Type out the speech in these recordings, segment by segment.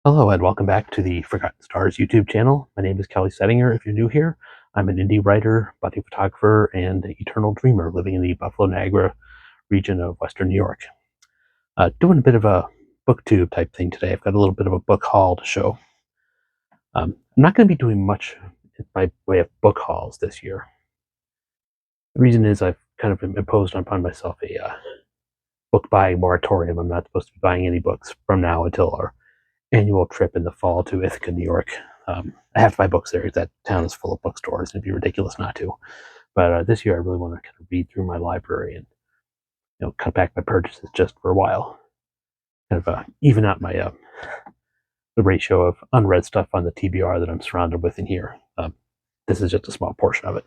Hello and welcome back to the Forgotten Stars YouTube channel. My name is Kelly Settinger. If you're new here, I'm an indie writer, budding photographer, and eternal dreamer living in the Buffalo Niagara region of Western New York. Doing a bit of a booktube type thing today. I've got a little bit of a book haul to show. I'm not going to be doing much by way of book hauls this year. The reason is I've kind of imposed upon myself a book buying moratorium. I'm not supposed to be buying any books from now until our annual trip in the fall to Ithaca, New York. I have to buy books there because that town is full of bookstores, and it'd be ridiculous not to. But this year, I really want to kind of read through my library and cut back my purchases just for a while, kind of even out my the ratio of unread stuff on the TBR that I'm surrounded with in here. This is just a small portion of it.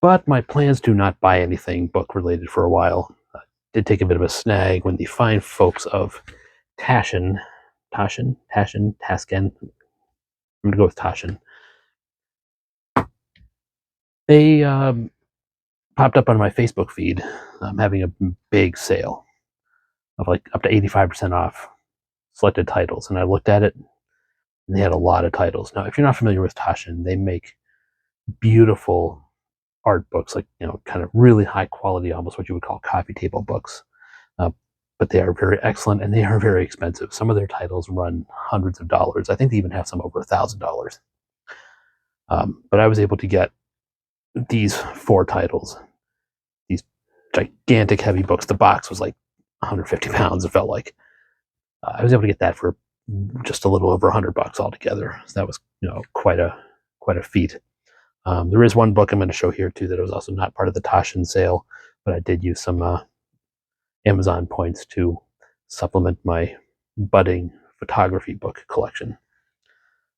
But my plans to not buy anything book related for a while did take a bit of a snag when the fine folks of Taschen. I'm going to go with Taschen. They popped up on my Facebook feed having a big sale of like up to 85% off selected titles. And I looked at it, and they had a lot of titles. Now, if you're not familiar with Taschen, they make beautiful art books, like, kind of really high quality, almost what you would call coffee table books. But they are very excellent, and they are very expensive. Some of their titles run hundreds of dollars. I think they even have some over $1,000. But I was able to get these 4 titles, these gigantic heavy books. The box was like 150 pounds, it felt like. I was able to get that for just a little over $100 altogether. So that was, quite a feat. There is one book I'm going to show here too that was also not part of the Taschen sale, but I did use some Amazon points to supplement my budding photography book collection.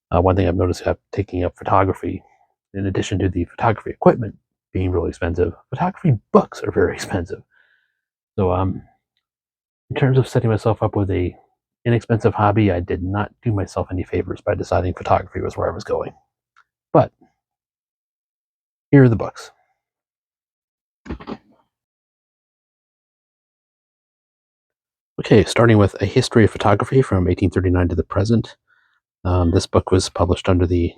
One thing I've noticed taking up photography, in addition to the photography equipment being really expensive, photography books are very expensive. So in terms of setting myself up with a inexpensive hobby, I did not do myself any favors by deciding photography was where I was going. But here are the books. Okay, starting with A History of Photography from 1839 to the present. This book was published under the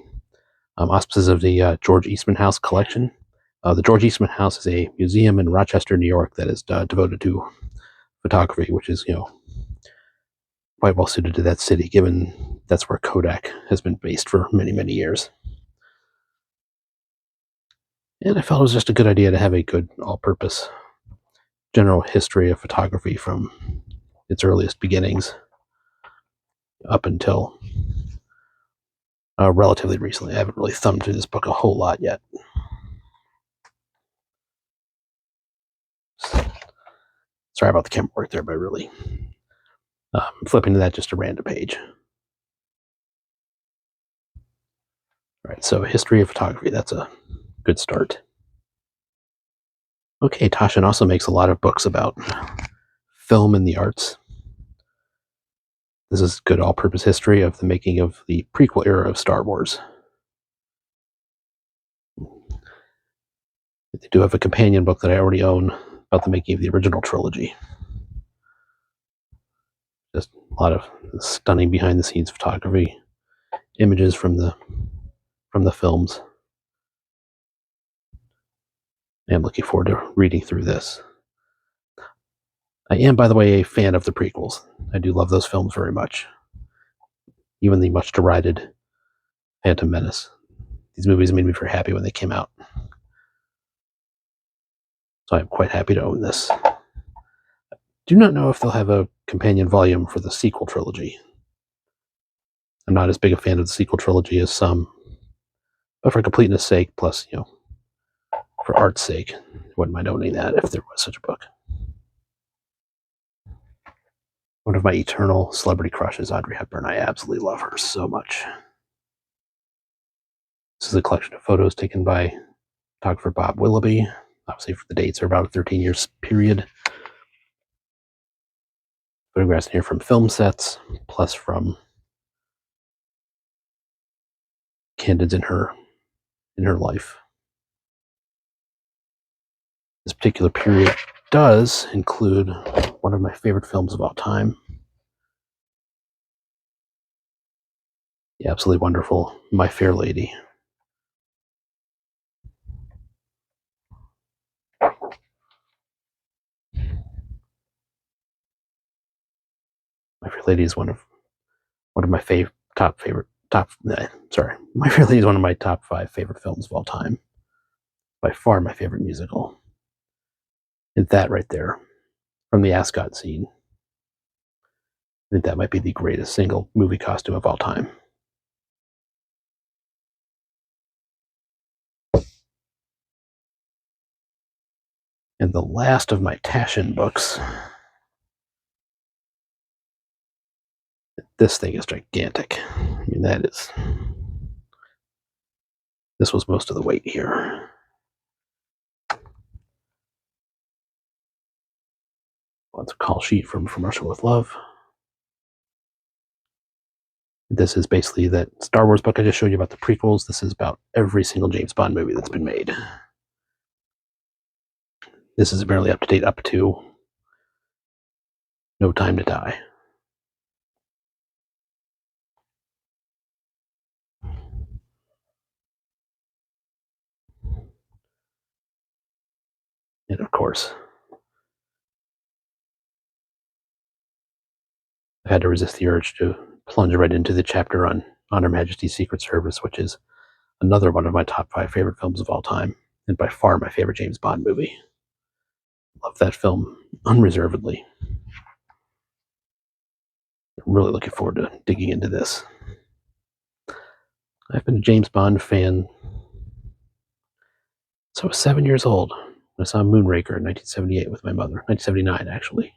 auspices of the George Eastman House collection. The George Eastman House is a museum in Rochester, New York that is devoted to photography, which is, quite well suited to that city, given that's where Kodak has been based for many, many years. And I felt it was just a good idea to have a good all-purpose general history of photography from its earliest beginnings up until relatively recently. I haven't really thumbed through this book a whole lot yet. Sorry about the camera work there, but really flipping to that, just a random page. All right, so History of Photography, that's a good start. Okay, Taschen also makes a lot of books about film and the arts. This is good all-purpose history of the making of the prequel era of Star Wars. They do have a companion book that I already own about the making of the original trilogy. Just a lot of stunning behind-the-scenes photography, images from the films. I'm looking forward to reading through this. I am, by the way, a fan of the prequels. I do love those films very much. Even the much derided Phantom Menace. These movies made me very happy when they came out. So I'm quite happy to own this. I do not know if they'll have a companion volume for the sequel trilogy. I'm not as big a fan of the sequel trilogy as some, but for completeness sake, plus, for art's sake, I wouldn't mind owning that if there was such a book. One of my eternal celebrity crushes, Audrey Hepburn. I absolutely love her so much. This is a collection of photos taken by photographer Bob Willoughby. Obviously, for the dates are about a 13 years period. Photographs here from film sets, plus from candids in her life. This particular period does include one of my favorite films of all time, the absolutely wonderful My Fair Lady. My Fair Lady is one of my My Fair Lady is one of my top 5 favorite films of all time. By far my favorite musical. And that right there, from the Ascot scene, I think that might be the greatest single movie costume of all time. And the last of my Taschen books. This thing is gigantic. I mean, this was most of the weight here. Well, it's a call sheet from Russia with Love. This is basically that Star Wars book I just showed you about the prequels. This is about every single James Bond movie that's been made. This is apparently up to date up to No Time to Die. And of course, I had to resist the urge to plunge right into the chapter on Her Majesty's Secret Service, which is another one of my top 5 favorite films of all time, and by far my favorite James Bond movie. Love that film unreservedly. I'm really looking forward to digging into this. I've been a James Bond fan since I was 7 years old. I saw Moonraker in 1978 with my mother. 1979, actually.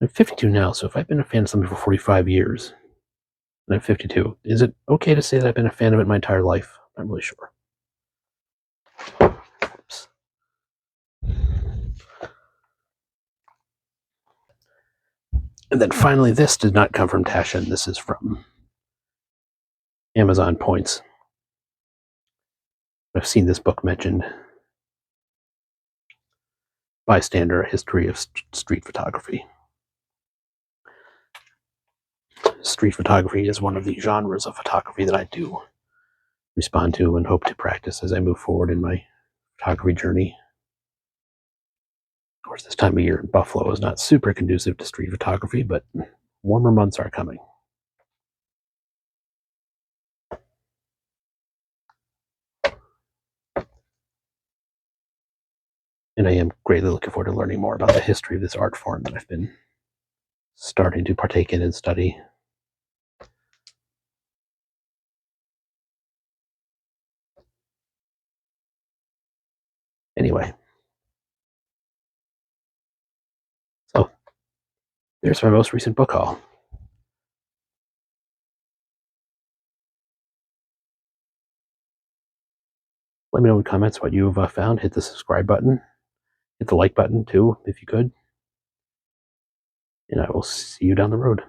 I'm 52 now, so if I've been a fan of something for 45 years, and I'm 52, is it okay to say that I've been a fan of it my entire life? I'm not really sure. Oops. And then finally, this did not come from Taschen. This is from Amazon Points. I've seen this book mentioned. Bystander, A History of Street Photography. Street photography is one of the genres of photography that I do respond to and hope to practice as I move forward in my photography journey. Of course, this time of year in Buffalo is not super conducive to street photography, but warmer months are coming. And I am greatly looking forward to learning more about the history of this art form that I've been starting to partake in and study. Anyway, so there's my most recent book haul. Let me know in the comments what you've found. Hit the subscribe button. Hit the like button too, if you could. And I will see you down the road.